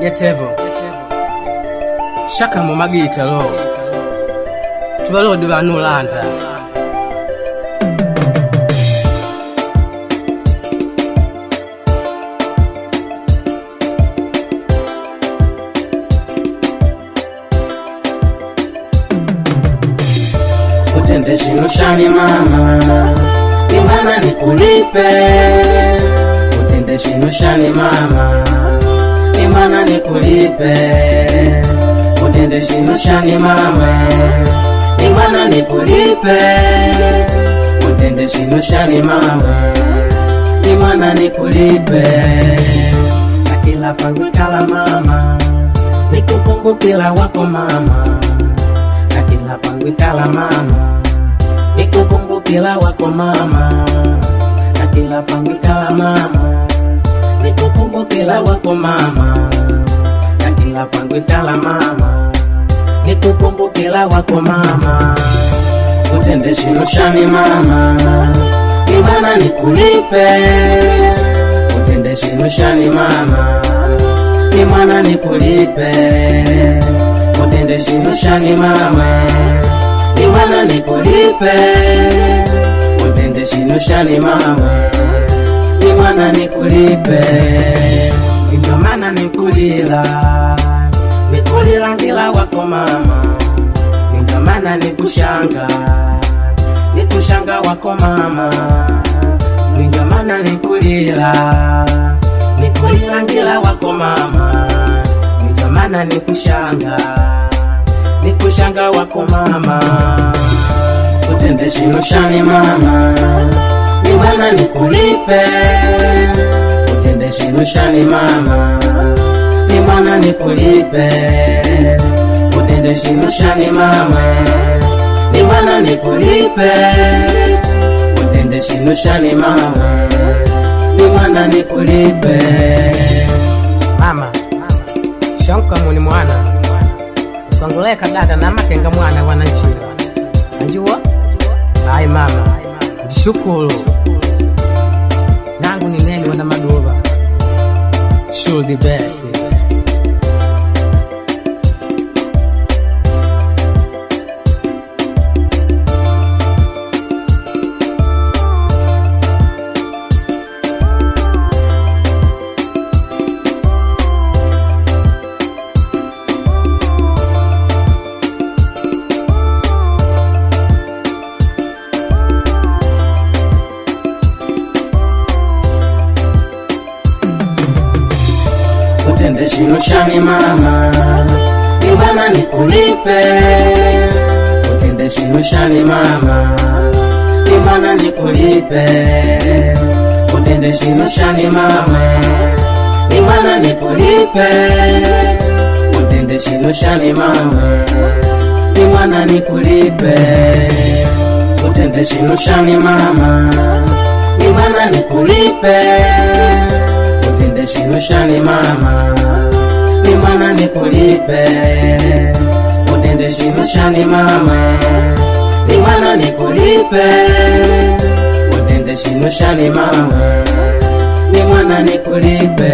Yatevo Shaka mu magita lo Tubalodi banulanda Utende shino shani mama Imana nikulipe Utende shino shani mama Imana nikulipe Utende shino shani mama Imana nikulipe Utende shino shani mama Imana nikulipe Na kila pangu kala mama Nikukumbukila wako mama Na kila pangu kala mama Nikukumbukila wako mama Na kila pangu kala mama Nikukumbukila wako mama Na kila pangu kala mama Nikukumbukila wako mama Utende shino shani mama Imana nikulipe Utende shino shani mama Imana nikulipe Utende shino shani mama Imana nikulipe Utende shino shani mama Imana nikulipe Ndio maana nikulila Nikulila ngila wako mama Ndio maana nikushanga Nikushanga wako mama Ndio maana nikulila Nikulila ngila wako mama Ndio maana nikushanga Nikushanga wako mama Utende shino shani mama Imana nikulipe Utende shino shani mama Imana nikulipe Utende shino shani mama Imana nikulipe Utende shino shani mama Imana nikulipe Mama Shanka muni mwana Ukanguleka dada na makenga mwana wananchila Anjua? Hai mama Shukuru Nangu ni neni wana maduva Sure the best Utende shino shani mama Imana nikulipe Utende shino shani mama Imana nikulipe Utende shino shani mama Imana nikulipe Utende shino shani mama Imana nikulipe Utende shino shani mama Imana nikulipe Utende shino shani mama Imana nikulipe Utende shino shani mama Imana nikulipe Utende shino shani mama Imana nikulipe